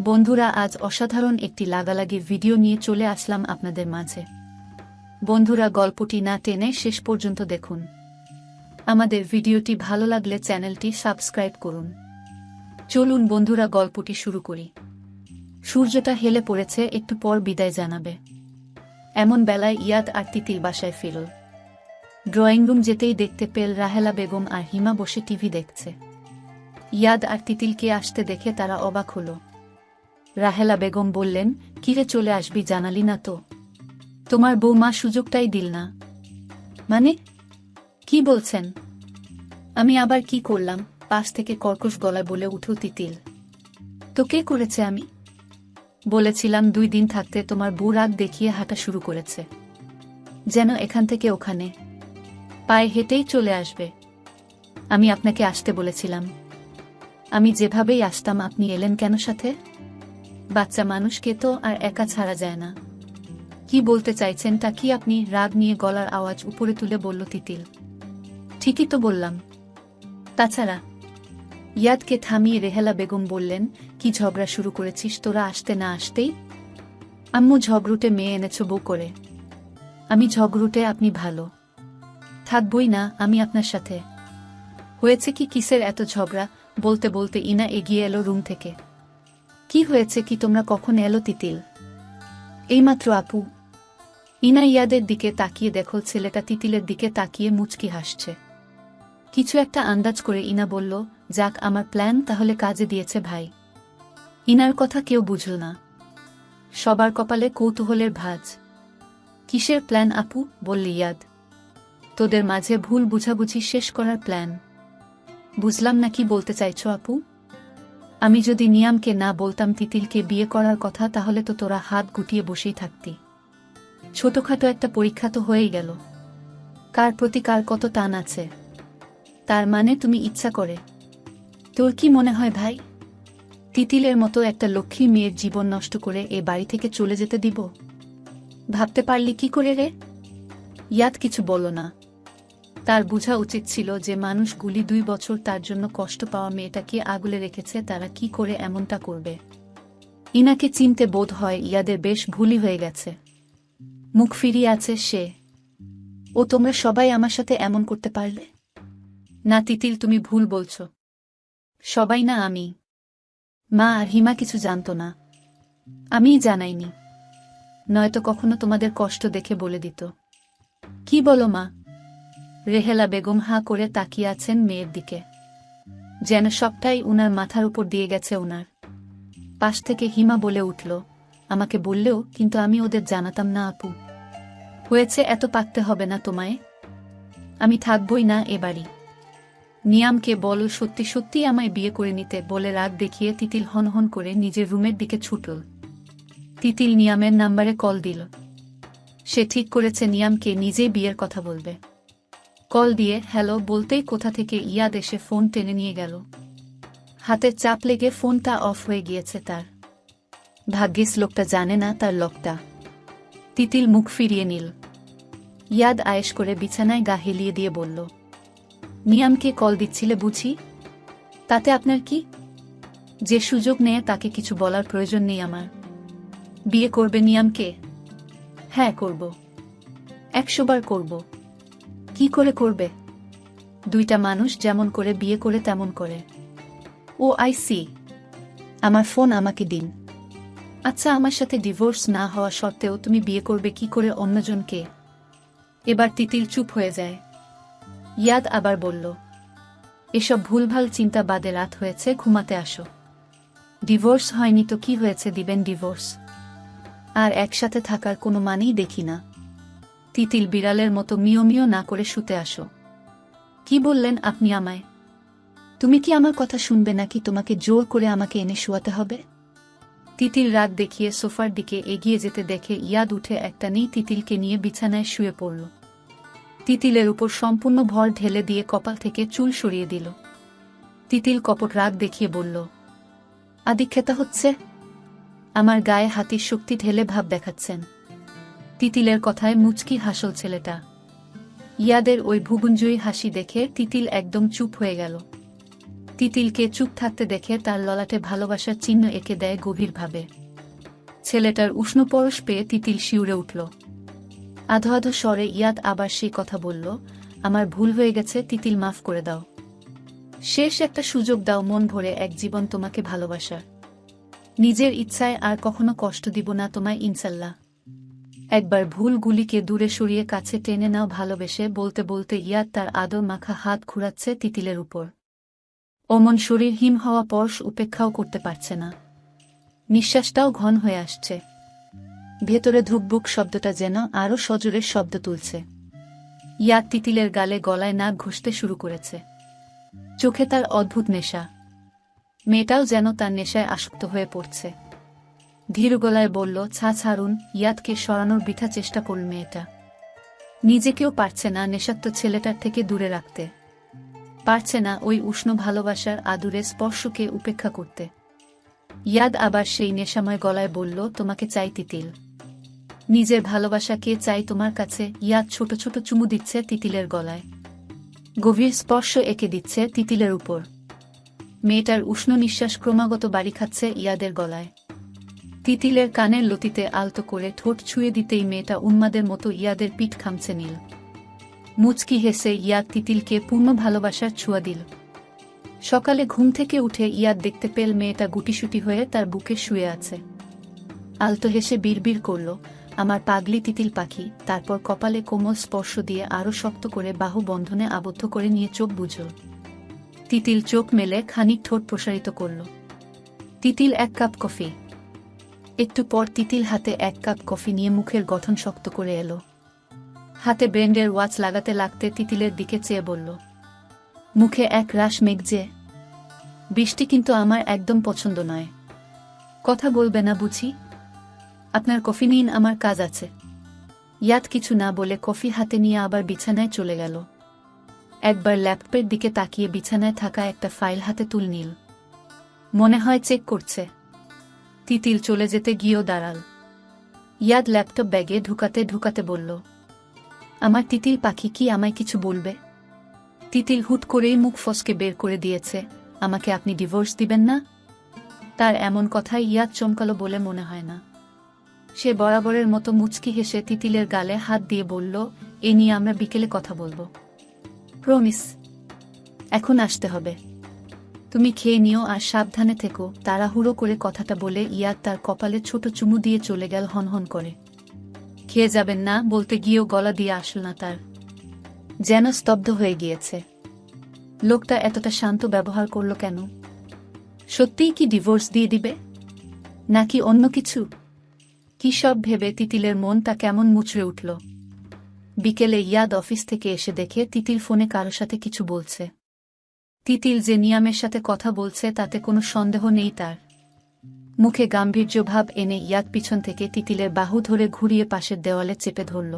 বন্ধুরা, আজ অসাধারণ একটি লাগালাগির ভিডিও নিয়ে চলে আসলাম আপনাদের মাঝে। বন্ধুরা, গল্পটি না টেনে শেষ পর্যন্ত দেখুন। আমাদের ভিডিওটি ভালো লাগলে চ্যানেলটি সাবস্ক্রাইব করুন। চলুন বন্ধুরা, গল্পটি শুরু করি। সূর্যটা হেলে পড়েছে, একটু পর বিদায় জানাবে। এমন বেলায় ইয়াদ আর তিতির বাসায় ফিরল। ড্রয়িং রুম যেতেই দেখতে পেল রাহেলা বেগম আর হিমা বসে টিভি দেখছে। ইয়াদ আর তিতিলকে আসতে দেখে তারা অবাক হল। রাহেলা বেগম বললেন, কিরে, চলে আসবি, জানালি না তো? তোমার বৌমা সুযোগটাই দিল না। মানে কি বলছেন? আমি আবার কি করলাম? পাশ থেকে কর্কশ গলায় বলে উঠল তিতিল। তো কে করেছে? আমি বলেছিলাম 2 দিন থাকতে তোমার বউ রাগ দেখিয়ে হাঁটা শুরু করেছে, যেন এখান থেকে ওখানে পায়ে হেঁটেই চলে আসবে। আমি আপনাকে আসতে বলেছিলাম। আমি যেভাবেই আসতাম, আপনি এলেন কেন সাথে? বাচ্চা মানুষকে তো আর একা ছাড়া যায় না। কি বলতে চাইছেন তা কি আপনি? রাগ নিয়ে গলার আওয়াজ উপরে তুলে বলল তিতিল। ঠিকই তো বললাম। তাছাড়া ইয়াদকে থামিয়ে রেহেলা বেগম বললেন, কি ঝগড়া শুরু করেছিস তোরা আসতে না আসতেই? আম্মু ঝগড়ুটে মেয়ে এনেছ বউ করে। আমি ঝগড়ুটে? আপনি ভালো থাকবই না আমি আপনার সাথে। হয়েছে কি? কিসের এত ঝগড়া? বলতে বলতে ইনা এগিয়ে এলো রুম থেকে। কি হয়েছে কি? তোমরা কখন এলো? তিতিল এইমাত্র আপু। ইনা ইয়াদের দিকে তাকিয়ে দেখল ছেলেটা তিতিলের দিকে তাকিয়ে মুচকি হাসছে। কিছু একটা আন্দাজ করে ইনা বলল, যাক, আমার প্ল্যান তাহলে কাজে দিয়েছে ভাই। ইনার কথা কেউ বুঝল না। সবার কপালে কৌতূহলের ভাঁজ। কিসের প্ল্যান আপু? বলল ইয়াদ। তোদের মাঝে ভুল বুঝাবুঝি শেষ করার প্ল্যান। বুঝলাম না, কি বলতে চাইছো আপু? আমি যদি নিয়ামকে না বলতাম তিতিলকে বিয়ে করার কথা, তাহলে তো তোরা হাত গুটিয়ে বসেই থাকতি। ছোটখাটো একটা পরীক্ষা তো হয়েই গেল। কার প্রতি কার কত টান আছে। তার মানে তুমি ইচ্ছা করে? তোর কি মনে হয় ভাই, তিতিলের মতো একটা লক্ষ্মী মেয়ের জীবন নষ্ট করে এ বাড়ি থেকে চলে যেতে দিব? ভাবতে পারলি কি করে রে? ইয়াদ কিছু বলল না। তার বোঝা উচিত ছিল যে মানুষগুলি 2 বছর তার জন্য কষ্ট পাওয়া মেয়েটাকে আগলে রেখেছে, তারা কি করে এমনটা করবে। ইনাকে চিনতে বোধ হয় ইয়াদের বেশ ভুলই হয়ে গেছে। মুখ ফিরিয়ে আছে সে। ও তোমরা সবাই আমার সাথে এমন করতে পারলে? না তিতিল, তুমি ভুল বলছ। সবাই না, আমি। মা আর হিমা কিছু জানতো না। আমিই জানাইনি, নয়তো কখনো তোমাদের কষ্ট দেখে বলে দিত। কি বলো মা? রেহেলা বেগম হাঁ করে তাকিয়ে আছেন মেয়ের দিকে, যেন সবটাই উনার মাথার উপর দিয়ে গেছে উনার। পাশ থেকে হিমা বলে উঠল, আমাকে বললেও কিন্তু আমি ওদের জানাতাম না আপু। হয়েছে, এত পাকতে হবে না তোমায়। আমি থাকবই না এ বাড়ি। নিয়ামকে বলো সত্যি সত্যি আমায় বিয়ে করে নিতে। বলে রাগ দেখিয়ে তিতিল হনহন করে নিজের রুমের দিকে ছুটল। তিতিল নিয়ামের নাম্বারে কল দিল। সে ঠিক করেছে নিয়ামকে নিজেই বিয়ের কথা বলবে। কল দিয়ে হ্যালো বলতেই কোথা থেকে ইয়াদ এসে ফোন টেনে নিয়ে গেল। হাতের চাপ লেগে ফোনটা অফ হয়ে গিয়েছে তার। ভাগ্যিস লোকটা জানে না তার লকটা। তিতিল মুখ ফিরিয়ে নিল। ইয়াদ আয়েশ করে বিছানায় গা হেলিয়ে দিয়ে বলল, নিয়ামকে কল দিচ্ছিলে বুঝি? তাতে আপনার কি? যে সুযোগ নেয় তাকে কিছু বলার প্রয়োজন নেই আমার। বিয়ে করবে নিয়ামকে? হ্যাঁ করব, 100 বার করব। কি করে করবে? 2টা মানুষ যেমন করে বিয়ে করে তেমন করে। ও আই সি। আমার ফোন আমাকে দিন। আচ্ছা, আমার সাথে ডিভোর্স না হওয়া সত্ত্বেও তুমি বিয়ে করবে কি করে অন্যজনকে? এবার তিতিল চুপ হয়ে যায়। ইয়াদ আবার বলল, এসব ভুলভাল চিন্তা বাদে রাত হয়েছে, ঘুমাতে আসো। ডিভোর্স হয়নি তো কি হয়েছে, দিবেন ডিভোর্স। আর একসাথে থাকার কোনো মানেই দেখি না। তিতিল বিড়ালের মতো মিও মিও না করে শুতে আসো। কি বললেন আপনি আমায়? তুমি কি আমার কথা শুনবে নাকি তোমাকে জোর করে আমাকে এনে শোয়াতে হবে? তিতিল রাগ দেখিয়ে সোফার দিকে এগিয়ে যেতে দেখে ইয়াদ উঠে একটা নেই তিতিলকে নিয়ে বিছানায় শুয়ে পড়ল। তিতিলের উপর সম্পূর্ণ ভর ঢেলে দিয়ে কপাল থেকে চুল সরিয়ে দিল। তিতিল কপট রাগ দেখিয়ে বলল, আদিক্ষেতা হচ্ছে? আমার গায়ে হাতির শক্তি ঢেলে ভাব দেখাচ্ছেন? তিতিলের কথায় মুচকি হাসল ছেলেটা। ইয়াদের ওই ভুবনজয়ী হাসি দেখে তিতিল একদম চুপ হয়ে গেল। তিতিলকে চুপ থাকতে দেখে তার ললাটে ভালোবাসার চিহ্ন এঁকে দেয় গভীরভাবে। ছেলেটার উষ্ণ পরশ পেয়ে তিতিল শিউরে উঠল। আধো আধো স্বরে ইয়াদ আবার সেই কথা বলল, আমার ভুল হয়ে গেছে তিতিল, মাফ করে দাও। শেষ একটা সুযোগ দাও, মন ভরে এক জীবন তোমাকে ভালোবাসার। নিজের ইচ্ছায় আর কখনো কষ্ট দিব না তোমায়, ইনশাল্লাহ। একবার ভুলগুলিকে দূরে সরিয়ে কাছে টেনে নাও ভালোবেসে, বলতে বলতে ইয়াদ তার আদর মাখা হাত ঘুরাচ্ছে তিতিলের উপর। অমন শরীর হিম হওয়া স্পর্শ উপেক্ষাও করতে পারছে না। নিঃশ্বাসটাও ঘন হয়ে আসছে। ভেতরে ধুকবুক শব্দটা যেন আরও সজোরের শব্দ তুলছে। ইয়াদ তিতিলের গালে গলায় নাক ঘষতে শুরু করেছে। চোখে তার অদ্ভুত নেশা। মেয়েটাও যেন তার নেশায় আসক্ত হয়ে পড়ছে। ধীর গলায় বলল, ছাড়ুন। ইয়াদকে সরানোর বৃথা চেষ্টা করল মেয়েটা। নিজেকেও পারছে না নেশাক্ত ছেলেটার থেকে দূরে রাখতে। পারছে না ওই উষ্ণ ভালোবাসার আদুরে স্পর্শকে উপেক্ষা করতে। ইয়াদ আবার সেই নেশাময় গলায় বলল, তোমাকে চাই তিতিল। নিজের ভালোবাসাকে চাই তোমার কাছে। ইয়াদ ছোট ছোট চুমু দিচ্ছে তিতিলের গলায়। গভীর স্পর্শ এঁকে দিচ্ছে তিতিলের উপর। মেয়েটার উষ্ণ নিঃশ্বাস ক্রমাগত বাড়ি খাচ্ছে ইয়াদের গলায়। তিতিলের কানের লতিতে আলতো করে ঠোঁট ছুঁয়ে দিতেই মেয়েটা উন্মাদের মতো ইয়াদের পিঠ খামছে নীল। মুচকি হেসে ইয়াদ তিতিলকে পূর্ণ ভালোবাসার ছোঁয়া দিল। সকালে ঘুম থেকে উঠে ইয়াদ দেখতে পেল মেয়েটা গুটিসুটি হয়ে তার বুকে শুয়ে আছে। আলতো হেসে বিড়বিড় করল, আমার পাগলি তিতিল পাখি। তারপর কপালে কোমল স্পর্শ দিয়ে আরও শক্ত করে বাহু বন্ধনে আবদ্ধ করে নিয়ে চোখ বুঝল। তিতিল চোখ মেলে খানিক ঠোঁট প্রসারিত করল। তিতিল এক কাপ কফি। একটু পর তিতিল হাতে এক কাপ কফি নিয়ে মুখের গঠন শক্ত করে এলো। হাতে ব্র্যান্ডের ওয়াচ লাগাতে লাগতে তিতিলের দিকে চেয়ে বলল, মুখে এক রাশ মেঘ যে। বৃষ্টি কিন্তু আমার একদম পছন্দ নয়। কথা বলবে না বুঝি? আপনার কফি নিন, আমার কাজ আছে। ইয়াদ কিছু না বলে কফি হাতে নিয়ে আবার বিছানায় চলে গেল। একবার ল্যাপটপের দিকে তাকিয়ে বিছানায় থাকা একটা ফাইল হাতে তুল নিল। মনে হয় চেক করছে। তিতিল চলে যেতে গিয়েও দাঁড়াল। ইয়াদ ল্যাপটপ ব্যাগে ঢুকাতে ঢুকাতে বলল, আমার তিতিল পাখি কি আমায় কিছু বলবে? তিতিল হুট করেই মুখ ফসকে বের করে দিয়েছে, আমাকে আপনি ডিভোর্স দিবেন না? তার এমন কথায় ইয়াদ চমকালো বলে মনে হয় না। সে বরাবরের মতো মুচকি হেসে তিতিলের গালে হাত দিয়ে বলল, এ নিয়ে আমরা বিকেলে কথা বলবো। প্রমিস। এখন আসতে হবে। তুমি খেয়ে নিও আর সাবধানে থেকো। তাড়াহুড়ো করে কথাটা বলে ইয়াদ তার কপালে ছোট চুমু দিয়ে চলে গেল হনহন করে। খেয়ে যাবেন না বলতে গিয়েও গলা দিয়ে আসল না তার। যেন স্তব্ধ হয়ে গিয়েছে। লোকটা এতটা শান্ত ব্যবহার করল কেন? সত্যিই কি ডিভোর্স দিয়ে দিবে, নাকি অন্য কিছু? কি সব ভেবে তিতিলের মনটা কেমন মুচড়ে উঠল। বিকেলে ইয়াদ অফিস থেকে এসে দেখে তিতিল ফোনে কারো সাথে কিছু বলছে। তিতিল যে নিয়ামের সাথে কথা বলছে তাতে কোনো সন্দেহ নেই তার। মুখে গাম্ভীর্য ভাব এনে ইয়াদ পিছন থেকে তিতিলের বাহু ধরে ঘুরিয়ে পাশের দেওয়ালে চেপে ধরল।